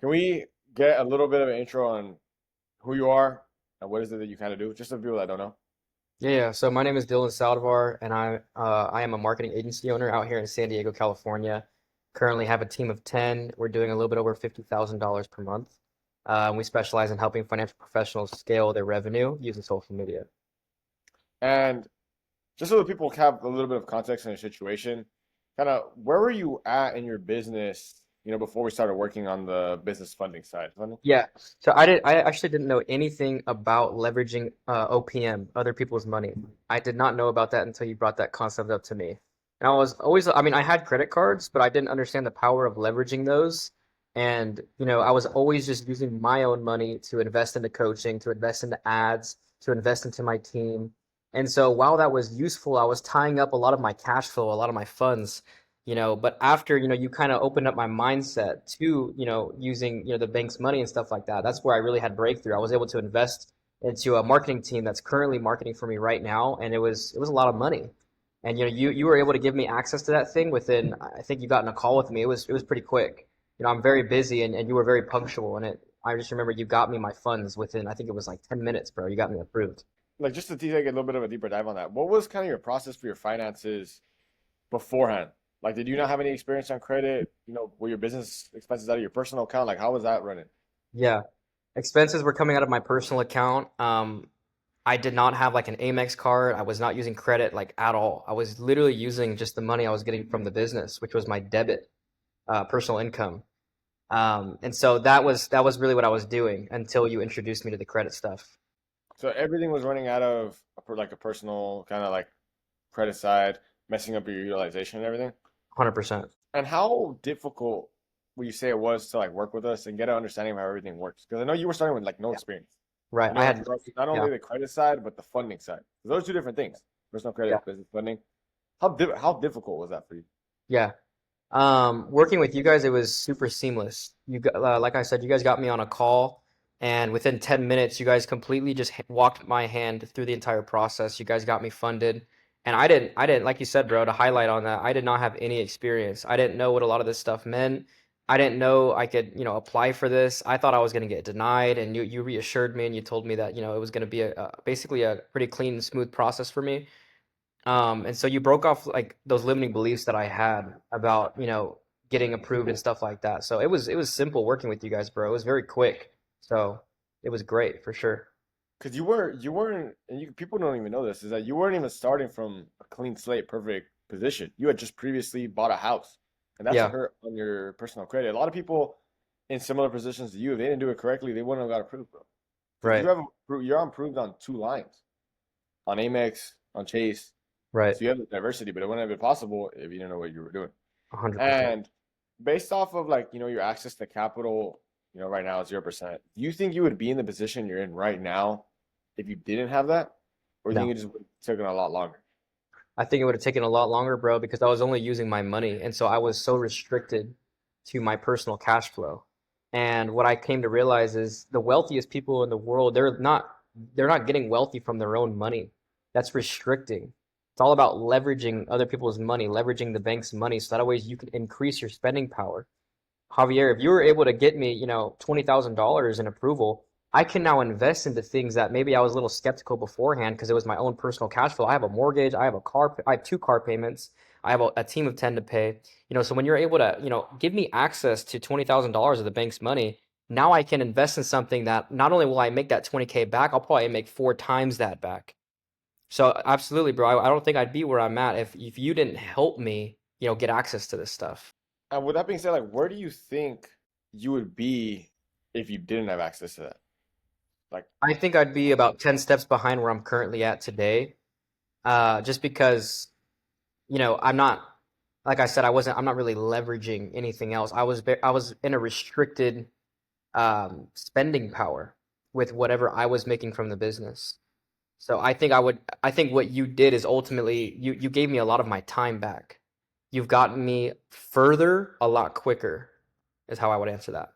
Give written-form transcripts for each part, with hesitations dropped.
Can we get a little bit of an intro on who you are and what is it that you kind of do, just for people that don't know? Yeah. So my name is Dylan Saldivar, and I am a marketing agency owner out here in San Diego, California. Currently have a team of 10. We're doing a little bit over $50,000 per month. We specialize in helping financial professionals scale their revenue using social media. And just so that people have a little bit of context in the situation, kind of where were you at in your business, before we started working on the business funding side? Funding? Yeah. So I actually didn't know anything about leveraging OPM, other people's money. I did not know about that until you brought that concept up to me. And I was always, I mean, I had credit cards, but I didn't understand the power of leveraging those. And, I was always just using my own money to invest into coaching, to invest into ads, to invest into my team. And so while that was useful, I was tying up a lot of my cash flow, a lot of my funds, but after, you kind of opened up my mindset to, using, the bank's money and stuff like that. That's where I really had breakthrough. I was able to invest into a marketing team that's currently marketing for me right now, and it was a lot of money. And you were able to give me access to that thing within, I think you got in a call with me. It was pretty quick. I'm very busy, and you were very punctual, and I just remember you got me my funds within, I think it was like 10 minutes, bro. You got me approved. Like just to take a little bit of a deeper dive on that, what was kind of your process for your finances beforehand? Like, did you not have any experience on credit? Were your business expenses out of your personal account? Like, how was that running? Yeah. Expenses were coming out of my personal account. I did not have like an Amex card. I was not using credit like at all. I was literally using just the money I was getting from the business, which was my debit, personal income. And so that was really what I was doing until you introduced me to the credit stuff. So everything was running out of like a personal kind of like credit side, messing up your utilization and everything. 100%. And how difficult would you say it was to like work with us and get an understanding of how everything works? Because I know you were starting with like no Yeah. experience. Right. I In had, regards to not yeah, only the credit side but the funding side. Those are two different things. Personal yeah, credit, business funding. How difficult was that for you? yeah. Working with you guys, it was super seamless. Like I said, you guys got me on a call, and within 10 minutes, you guys completely just walked my hand through the entire process. You guys got me funded, and I didn't, like you said, bro, to highlight on that, I did not have any experience. I didn't know what a lot of this stuff meant. I didn't know I could, apply for this. I thought I was going to get denied, and you reassured me and you told me that, it was going to be basically a pretty clean, smooth process for me. And so you broke off like those limiting beliefs that I had about, getting approved and stuff like that. So it was simple working with you guys, bro. It was very quick. So it was great for sure. Because you weren't, and people don't even know this, is that you weren't even starting from a clean slate, perfect position. You had just previously bought a house, and that's a Yeah, hurt on your personal credit. A lot of people in similar positions to you, if they didn't do it correctly, they wouldn't have got approved, bro. Because right, you're approved on two lines, on Amex, on Chase. right. So you have the diversity, but it wouldn't have been possible if you didn't know what you were doing. 100%. And based off of like, your access to capital, right now is 0%. Do you think you would be in the position you're in right now if you didn't have that? Or do you No, think it just would have taken a lot longer? I think it would have taken a lot longer, bro, because I was only using my money. And so I was so restricted to my personal cash flow. And what I came to realize is the wealthiest people in the world, they're not getting wealthy from their own money. That's restricting. It's all about leveraging other people's money, leveraging the bank's money, so that way you can increase your spending power. Javier, if you were able to get me, $20,000 in approval, I can now invest into things that maybe I was a little skeptical beforehand because it was my own personal cash flow. I have a mortgage, I have two car payments, I have a team of 10 to pay. So when you're able to, give me access to $20,000 of the bank's money, now I can invest in something that not only will I make that 20K back, I'll probably make four times that back. So absolutely, bro. I don't think I'd be where I'm at if you didn't help me, get access to this stuff. And with that being said, like, where do you think you would be if you didn't have access to that? Like, I think I'd be about 10 steps behind where I'm currently at today. Just because, I'm not, like I said, I'm not really leveraging anything else. I was in a restricted spending power with whatever I was making from the business. So I think what you did is ultimately you gave me a lot of my time back. You've gotten me further a lot quicker, is how I would answer that.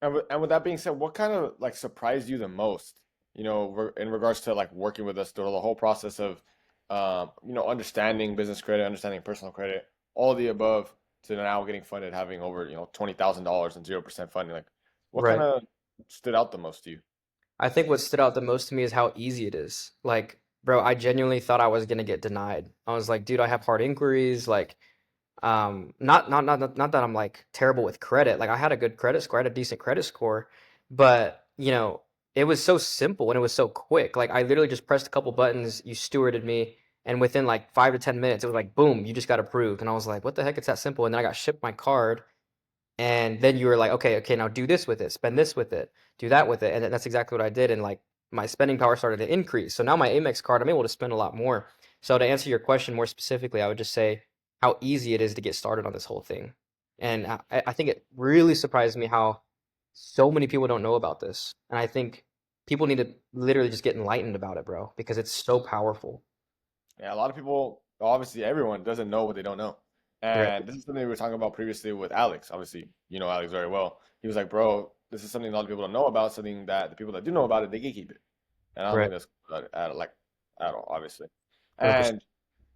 and with that being said, what kind of like surprised you the most, in regards to like working with us through the whole process of, understanding business credit, understanding personal credit, all of the above. to now getting funded, having over, $20,000 and 0% funding? Like, what kind Right. of stood out the most to you? I think what stood out the most to me is how easy it is. Like, bro, I genuinely thought I was gonna get denied. I was like, dude, I have hard inquiries. Like, not that I'm like terrible with credit. Like, I had a good credit score, I had a decent credit score, but it was so simple and it was so quick. Like, I literally just pressed a couple buttons, you stewarded me, and within like 5 to 10 minutes, it was like, boom, you just got approved. And I was like, what the heck? It's that simple. And then I got shipped my card. And then you were like, okay, now do this with it, spend this with it, do that with it. And that's exactly what I did. And like my spending power started to increase. So now my Amex card, I'm able to spend a lot more. So to answer your question more specifically, I would just say how easy it is to get started on this whole thing. And I think it really surprised me how so many people don't know about this. And I think people need to literally just get enlightened about it, bro, because it's so powerful. Yeah, a lot of people, obviously everyone doesn't know what they don't know. Right. And this is something we were talking about previously with Alex. Obviously, you know Alex very well. He was like, bro, this is something a lot of people don't know about, something that the people that do know about it, they gatekeep it. And I don't think Right. that's at all, obviously. 100%. And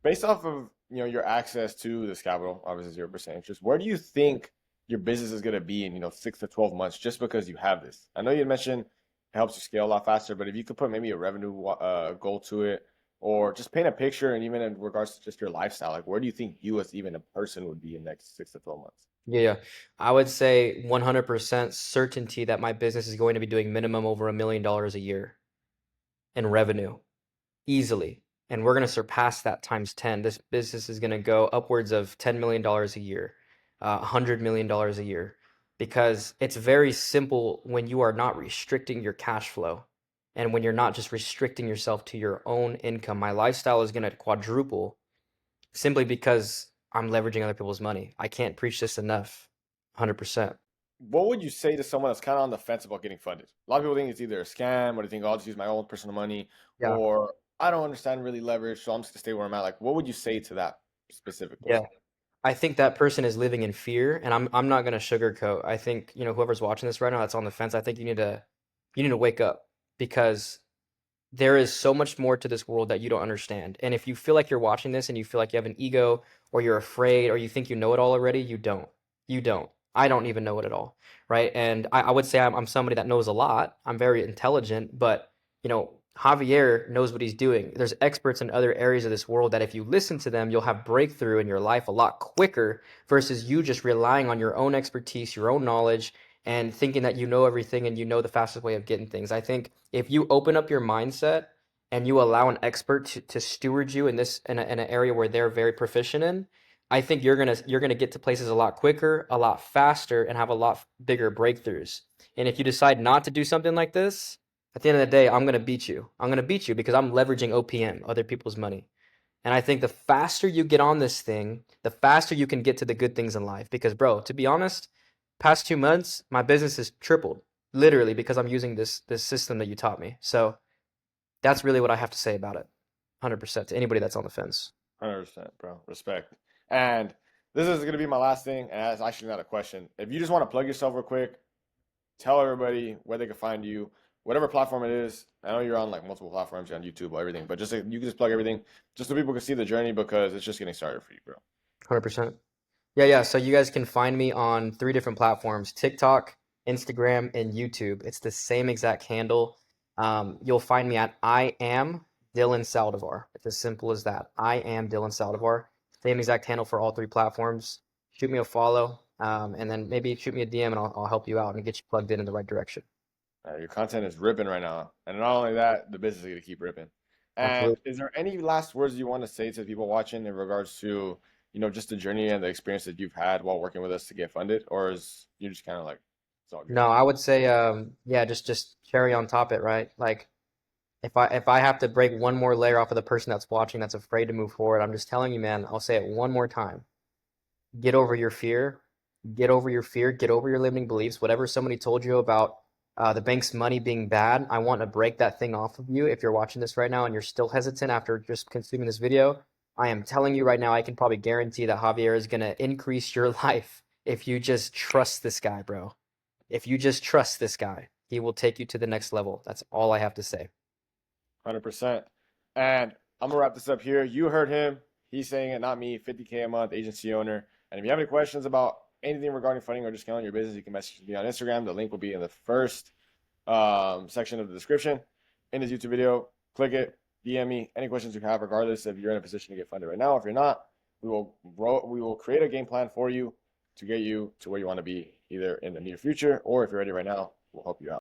based off of, your access to this capital, obviously 0% interest, where do you think your business is going to be in, 6 to 12 months just because you have this? I know you mentioned it helps you scale a lot faster, but if you could put maybe a revenue goal to it, or just paint a picture, and even in regards to just your lifestyle, like where do you think you as even a person would be in the next 6 to 12 months? Yeah, I would say 100% certainty that my business is going to be doing minimum over $1 million a year in revenue easily. And we're going to surpass that times 10. This business is going to go upwards of $10 million a year, $100 million a year, because it's very simple when you are not restricting your cash flow and when you're not just restricting yourself to your own income. My lifestyle is going to quadruple simply because I'm leveraging other people's money. I can't preach this enough. 100%. What would you say to someone that's kind of on the fence about getting funded? A lot of people think it's either a scam, or they think, oh, I'll just use my own personal money, Yeah. or I don't understand really leverage, so I'm just gonna stay where I'm at. Like, what would you say to that specific Yeah. person? I think that person is living in fear, and I'm not gonna sugarcoat. I think, whoever's watching this right now that's on the fence, I think you need to wake up because there is so much more to this world that you don't understand. And if you feel like you're watching this and you feel like you have an ego or you're afraid or you think you know it all already, you don't. You don't. I don't even know it at all, right? And I would say I'm somebody that knows a lot. I'm very intelligent, but Javier knows what he's doing. There's experts in other areas of this world that if you listen to them, you'll have breakthrough in your life a lot quicker versus you just relying on your own expertise, your own knowledge, and thinking that you know everything and you know the fastest way of getting things. I think if you open up your mindset and you allow an expert to steward you in this in an area where they're very proficient in, I think you're gonna get to places a lot quicker, a lot faster, and have a lot bigger breakthroughs. And if you decide not to do something like this, at the end of the day, I'm gonna beat you. I'm gonna beat you because I'm leveraging OPM, other people's money. And I think the faster you get on this thing, the faster you can get to the good things in life. Because, bro, to be honest, past 2 months, my business has tripled, literally, because I'm using this system that you taught me. So that's really what I have to say about it. 100% to anybody that's on the fence. 100%, bro. Respect. And this is gonna be my last thing, and it's actually not a question. If you just want to plug yourself real quick, tell everybody where they can find you, whatever platform it is. I know you're on like multiple platforms, you're on YouTube or everything, but just like, you can just plug everything, just so people can see the journey because it's just getting started for you, bro. 100%. Yeah. So you guys can find me on 3 different platforms: TikTok, Instagram, and YouTube. It's the same exact handle. You'll find me at I am Dylan Saldivar. It's as simple as that. I am Dylan Saldivar. Same exact handle for all 3 platforms. Shoot me a follow, and then maybe shoot me a DM, and I'll help you out and get you plugged in the right direction. Your content is ripping right now, and not only that, the business is gonna keep ripping. And Absolutely. is there any last words you want to say to the people watching in regards to, just the journey and the experience that you've had while working with us to get funded, or is you just kind of like it's all good? No, I would say, yeah, just cherry on top it, right? Like if I have to break one more layer off of the person that's watching that's afraid to move forward, I'm just telling you, man, I'll say it one more time. Get over your fear. Get over your fear. Get over your limiting beliefs. Whatever somebody told you about the bank's money being bad, I want to break that thing off of you. If you're watching this right now and you're still hesitant after just consuming this video, I am telling you right now, I can probably guarantee that Javier is going to increase your life if you just trust this guy, bro. If you just trust this guy, he will take you to the next level. That's all I have to say. 100%. And I'm gonna wrap this up here. You heard him. He's saying it, not me. 50K a month, agency owner. And if you have any questions about anything regarding funding or just scaling your business, you can message me on Instagram. The link will be in the first section of the description in this YouTube video. Click it, DM me any questions you have, regardless if you're in a position to get funded right now. If you're not, we will create a game plan for you to get you to where you want to be, either in the near future or if you're ready right now, we'll help you out.